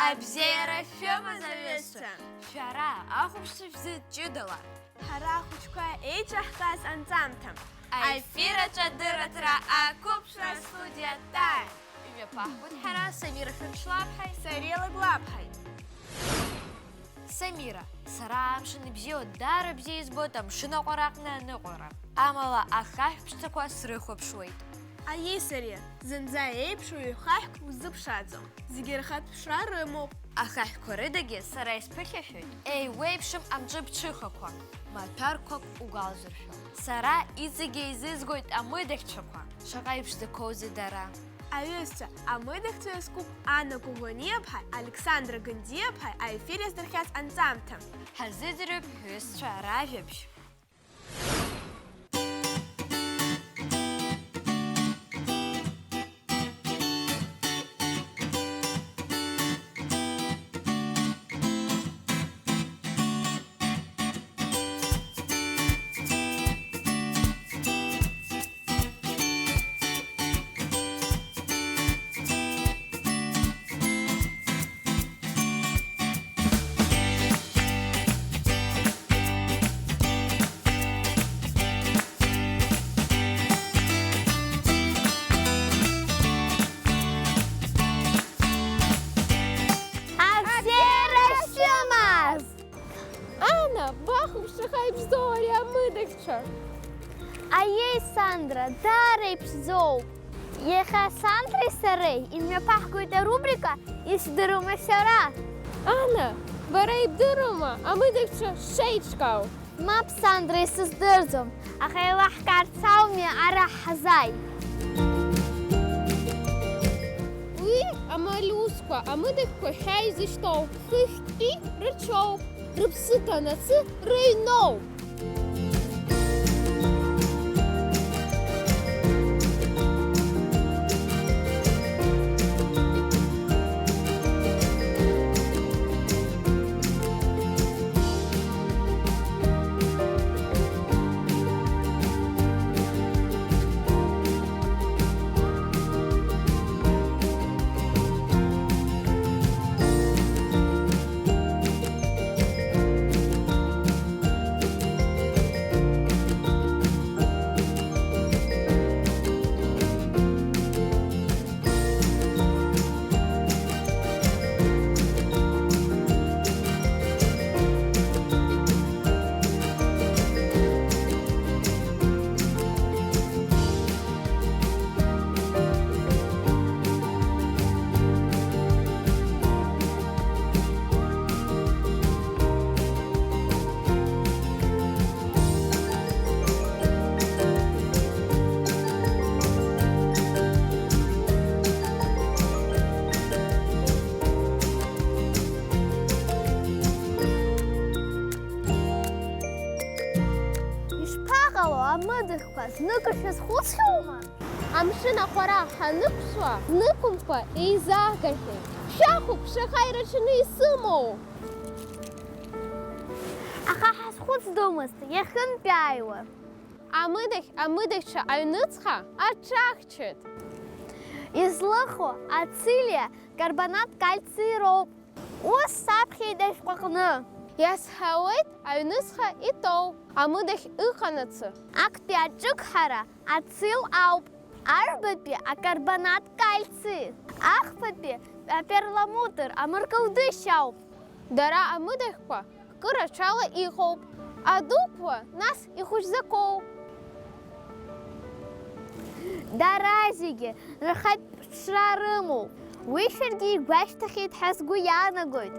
Абзера фема завесса. Шара, ахуши взыджидала. Хара хучква эйчахтас анцамтам. Айфира чадыратра, а купшра студия тай. Имя пахбут хара, Самира феншлапхай. Сарила глабхай. Самира, сара амшины бзио дара бзио изботам, шина қорақна нықора. Амала ахах пштаква срыху пшует. А ей саре, зенза эйпшу и хахк узыпшадзом. Зигерхат пшра рыму. Ахах корыдаги сара испыхешут. Эй, вейпшим амджиб чихаква. Матаркок угалзыршу. Сара изыге изызгойт амыдахчаква. Шагайпшды козы дара. А юсча, а мы дахтуяскуп Анна Кугоньепхай, Александра Гандиепхай, а эфире сдерхяс анцамтам. Хазыдырып хюстра равепш. А ей Сандра, дарей пзоу. Еха Сандра сарей, и мне пахкует рубрика «Из дырума сера». Анна, барей дырума, а мы дыхча шейчкау. Мап Сандра из дырзом, а хайлах карцау мне арах хазай. Уи, а малюска, а мы дыхко шейзиштау. Хыхти, рычоу, рыпсыта наци, рейноу. Ныкашас хусхума. Амшина хора ханыкшва, ныкумпа и загахи. Шахуп шахайрачны сымоу. Ахахас хуц домаст, яхын пяйва. Амыдахча айныцха ачахчет. Излыхо, ацилия, карбонат кальций роб. Ус сапхи дашқақны. Ясхаует айнысха и тоу. Амыдах ыханацы. Акпи аджыкхара, ацил ауп. Арбапи, акарбонат кальций. Ахпапи, перламутр, амыркауды шауп. Дара амыдахпа, кырачала ихоп. А дупва нас ихушзакоу. Даразиги, рахат шрарыму. Вишерги гваштахит хасгуянагойт.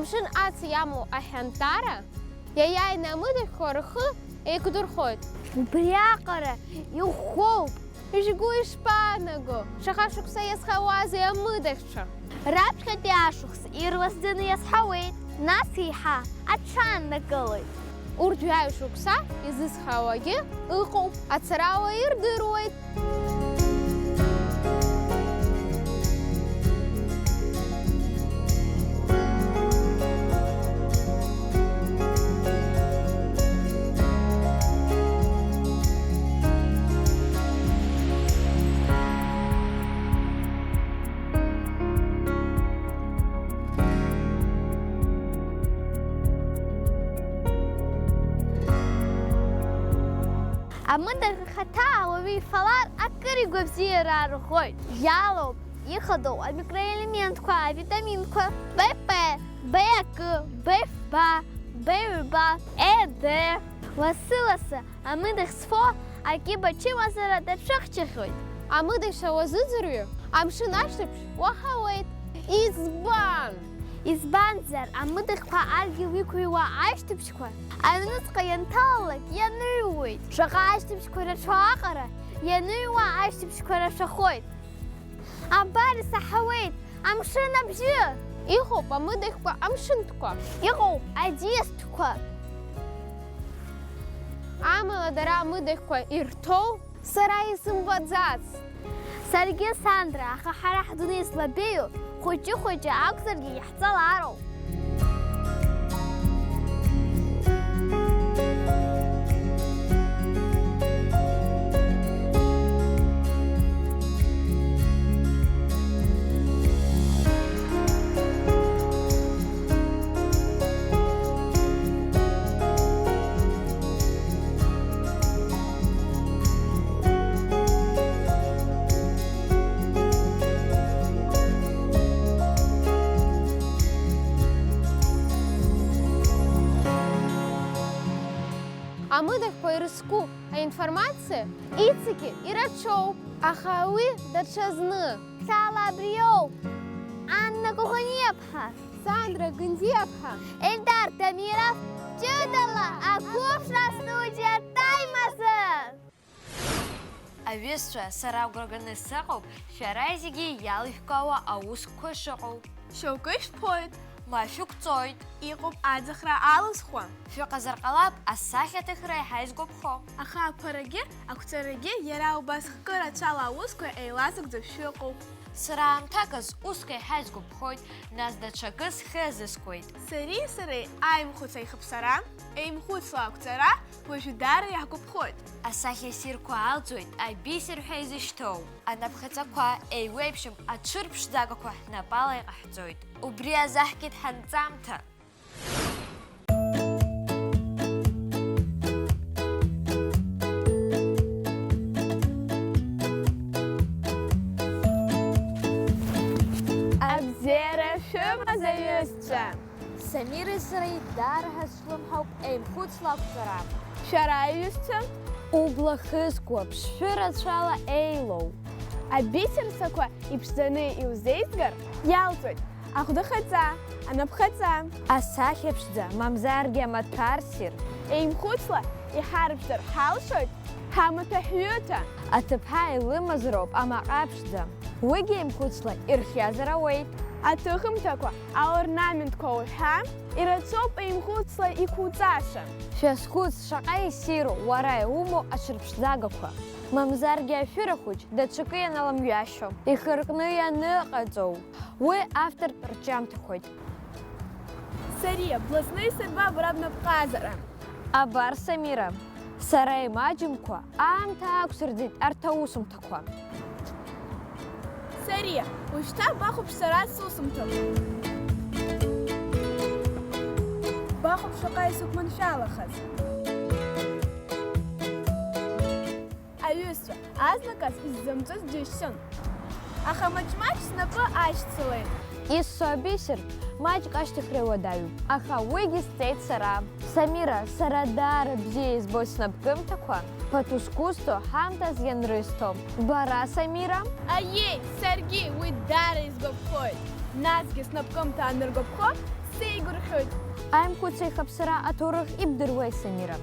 Амшын аци иамоу аҳәантара, иаиааины амыдаӷьқәа рхы еиқәдырхоит. Убри аҟара иӷәӷәоуп. Ишгәы ишԥаанаго, шаҟа шықәса иазҳауазеи амыдаӷьцәа. Раԥхьатәи ашықәс ирласӡаны иазҳауеит, нас еиҳа аҽааннакылоит. Урҭ ҩаҩ шықәса изызҳауагьы ыҟоуп, ацарауа ирдыруеит. Амыдаӷь ихаҭа ауаҩы ифалар акыр игәабзиара арӷәӷәоит. Иалоуп, ихадоу амикроелементқәа, авитаминқәа БП, БК, БФ, БВ, ЕД. Ласы-ласы амыдаӷь зфо акиба ачымазара даҽыхьчахьоит. Амыдаӷьцәа уазыӡырҩы, амшын ашьҭыбжь уаҳауеит. Избан? Избанзар, амыдаӷьқәа адгьыл иқәыҩуа ашьҭыбжьқәа аҩныҵҟа ианҭалалак ианыҩуеит. Шаҟа ашьҭыбжьқәа рацәоу аҟара, ианыҩуа ашьҭыбжьқәа рацәахоит. Абар исаҳауеит амшын абжьы. Иҟоуп амыдаӷьқәа амшынтәқәа. Иҟоуп аӡиасҭқәа. Амала дара амыдаӷьқәа ирҭоу сара исымбаӡац. Саргьы Сандра, аха ҳара ҳдунеи злабеиу хәыҷы-хәыҷы акәзаргьы иаҳҵалароуп. Амыдаӷьқәа ирызку аинформациа иҵегьы ирацәоуп, аха уи даҽазны. Сала абриоуп. Анна Куханиаԥҳа, Сандра Гындиаԥҳа, Эльдар Дамиров, ҷыдала ақәыԥшра студиа таимазы! Аҩызцәа, сара агәра ганы сыҟоуп, шәара зегьы иалышәкаауа аусқәа шыҟоу. Шьоукы ишәԥоит, Ма шәықәҵоит, иҟоуп аӡахра алызхуа. шәыҟазар ҟалап асахьаҭыхра иаҳа изгәаԥхо. Аха аԥарагьы, ақәҵарагьы иара убас хкы рацәала аусқәа еилазыгӡо шәыҟоуп. Сара аамҭаказ уск иаҳа изгәаԥхоит, нас даҽакы схы азыскуеит. Сареи аимхәыц аихаԥсара, еимхәыцла ақәҵара, уажәы даара иаҳгәаԥхоит. Асахьа ссирқәа алҵуеит, абисер ҳәа изышьҭоу. Анапхаҵақәа еиуеиԥшым аҽырԥшӡагақәа ҳнапала иҟаҳҵоит. Убри азаҳкит ҳанҵамҭа. Абзиара шәымаз аҩызцәа! Самиреи сареи даара ҳазҿлымҳауп еимхәыцла ақәҵара. Шәара аҩызцәа, Убла хызкуа ԥшшәырацәала еилоу. абисерцақәа иԥшӡаны иузеизгар, иалҵуеит ахәдахаҵа, анапхаҵа. Асахьа ԥшӡа, мамзаргьы амаҭәарссир, Еимхәыцла иҳарԥшӡар ҳалшоит ҳамаҭәаҳәҩыҭа. аҭыԥҳа илымазароуп амаҟа ԥшӡа. Уигьы еимхәыцла ирхиазар ауеит. Аҭыхымҭақәа, аорнаментқәа уҳәа, ирацәоуп еимхәыцла иқәуҵаша. Шәазхәыц шаҟа иссиру уара иумоу аҽырԥшӡагақәа. Мамзаргьы ашәырахәыҷ даҽакы ианаламҩашьо, ихыркны ианыҟаҵоу. Уи автортә рҿиамҭахоит. Сария, бласны исырба бара бнапҟазара. Абар Самира, сара имаҷымкәа аамҭа ақәсырӡит арҭ аусумҭақәа. Сария, уажәшьҭа бахәаԥш сара сусумҭоуп. Бахәаԥш шаҟа исықәманшәалахаз. Аҩызцәа, азныказ исзымҵоз џьышьон. Аха маҷ-маҷ снапы ашьцылеит. Иссо абисер, маҷк ашьҭыхра иуадаҩуп, аха уигьы сҵеит сара. Самира, сара даара бзиа избоит снапкымҭақәа, ԥаҭ узқәызҭо ҳамҭас ианрысҭо. Бара, Самира? Аиеи, саргьы уи даара изгәаԥхоит. Насгьы снапкымҭа аныргәаԥхо, сеигәырӷьоит. Аимхәыцәа ихаԥсара аҭоурых ибдыруеи, Самира?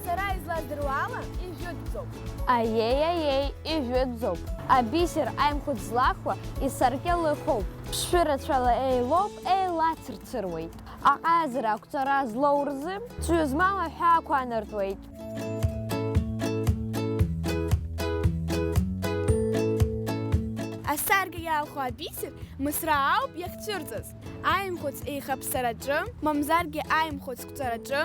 Сара излаздыруа ала ижәытәӡоуп. Аиеи, ижәытәӡоуп. Абисер аимхәыц злахуа исаркьа лыхоуп. Ԥшшәырацәала еилоуп, еилацырцыруеит. Аҟазара ақәҵара злоу рзы ҵҩа змам аҳәаақәа анартуеит. Асаркьа иалху абисер мысра ауп иахьцәырҵыз. Аимхәыц еихаԥсараҿы, мамзаргьы аимхәыц қәҵараҿы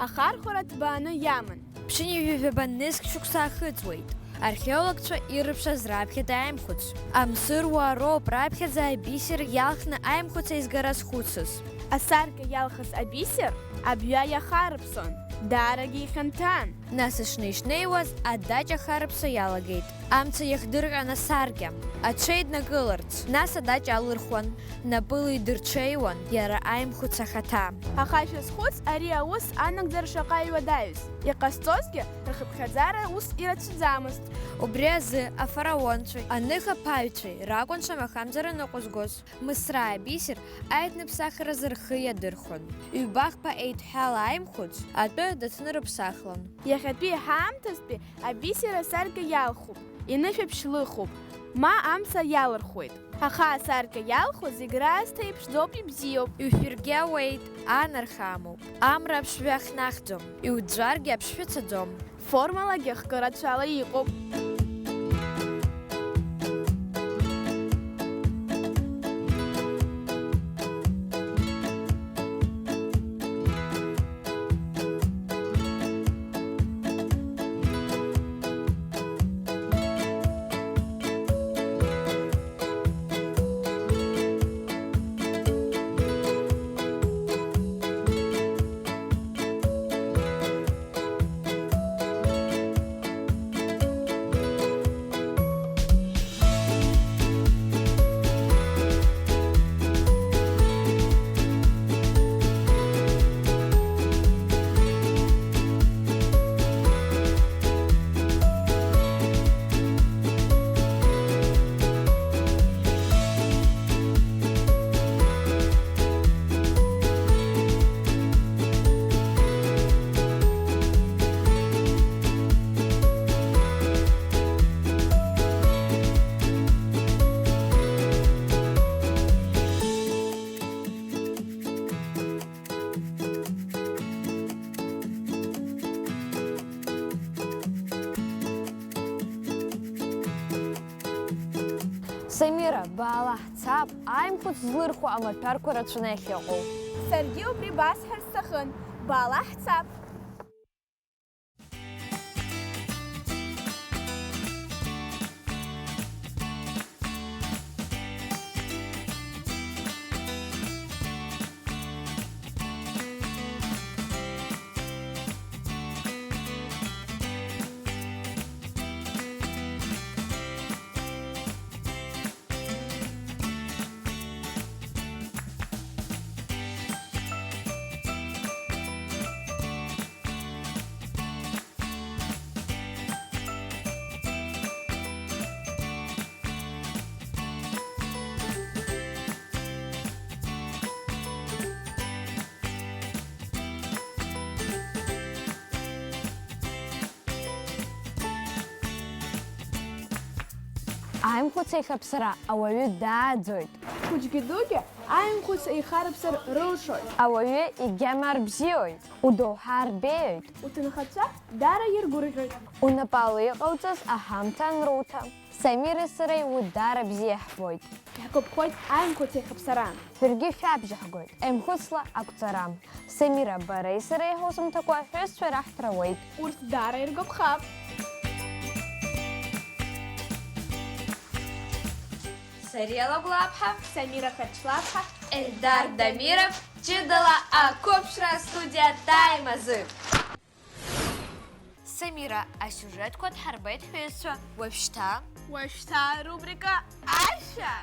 ахархәара ҭбааны иаман. Ԥшьынҩажәаба нызқь шықәса ахыҵуеит. Археологцәа ирыԥшаз раԥхьаӡа аимхәыц. Амсыруаа роуп раԥхьаӡа абисер иалхны аимхәыц аизгара зхәыцыз. Асаркьа иалхыз абисер абҩа иахарыԥсон, даарагьы ихьанҭан. Нас ишнеишнеиуаз адаҷ ахарыԥса иалагеит. Амца иахдырҟьан асаркьа, аҽеи днакыларц. Нас адаҷ алырхуан, напыла идырҽеиуан иара аимхәыц ахаҭа. Аха шәазхәыц ари аус анагӡара шаҟа иуадаҩыз. Иҟазҵозгьы рхыԥхьаӡара ус ирацәаӡамызт. Убри азы афараонцәеи, аныхаԥаҩцәеи ракәын шамахамзара ныҟәызгоз. Мысра абисер аиҭныԥсахразы рхы иадырхәон. Ҩбахԥа еидҳәала аимхәыц атәы даҭнырыԥсахлон. Иахьатәи ҳаамҭазтәи абисер асаркьа иалхуп, инышәаԥшь лыхуп, ма амца иалырхуеит. Аха асаркьа иалху зегь раасҭа иԥшӡоуп, ибзиоуп. Иушәыргьы ауеит, анарха амоуп. Амра аԥшшәы ахьнахӡом, иуӡәӡәаргьы аԥшшәы цаӡом. Формалагьы хкырацәала иҟоуп. Самира, баала ҳцап, аимхәыц злырхуа амаҭәарқәа рацәаны иахьыҟоу. Саргьы убри басҳәар сҭахын, баала ҳцап. Аимхәыц еихаԥсара ауаҩы дааӡоит. Хәыҷгьы дугьы аимхәыц еихарыԥсар рылшоит. Ауаҩы игьама рбзиоит, удоуҳа рбеиоит. Уҭынхацәа даара иргәырӷьоит. Унапала иҟауҵаз аҳамҭа анруҭа. Самиреи сареи уи даара бзиа ҳбоит. Иҳгәаԥхоит аимхәыц еихаԥсара. Шәаргьы шәабжьаҳгоит, аимхәыцла ақәҵара. Самира, бареи сареи ҳусумҭақәа аҳәызцәа раҳҭруеит. Урҭ даара иргәаԥхап. Сариала Гәлаԥҳа, Самира Хачлаԥҳа, Ельдар Дамиров, ҷыдала ақәыԥшра студиа дааимазы. Самира, асиужетқәа дҳарбеит ҳәызцәа, уажәшьҭа арубрика Ашәа!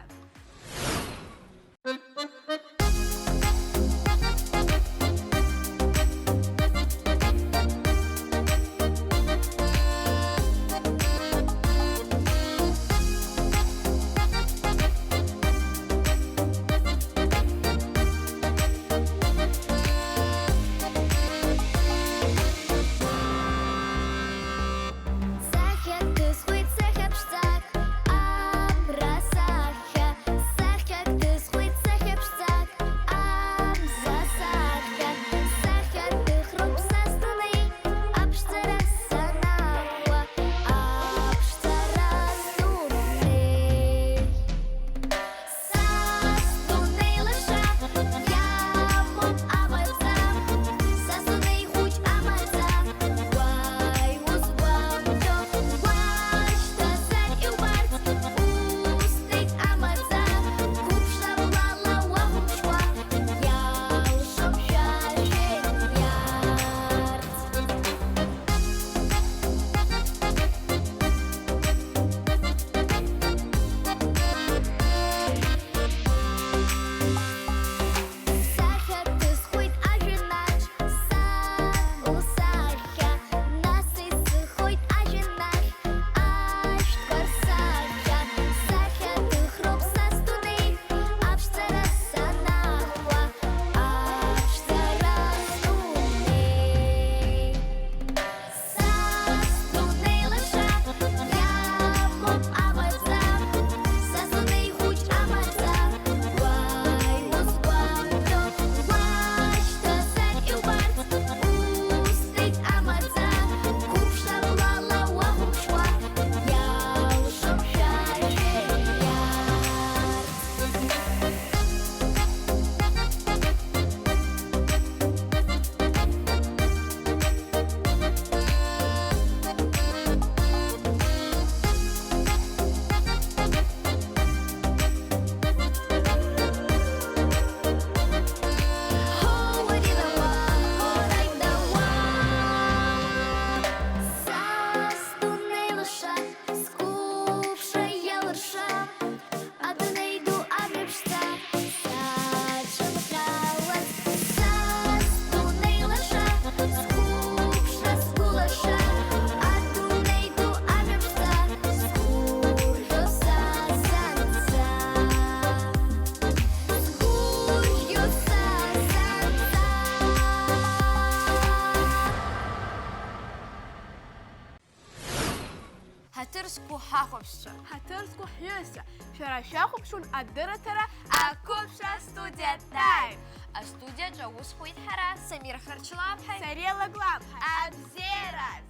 Ҳатырску ҳахәаԥшцәа. Ҳаҭырсқәа ҳҩызцәа, шәара шәахәаԥшуан адырраҭара ақәыԥшра студиа тайм. Астудиаҿ аус ҳуит ҳара Самира Харчлаԥҳаи Сариа Лаглаԥҳа. Абзераз!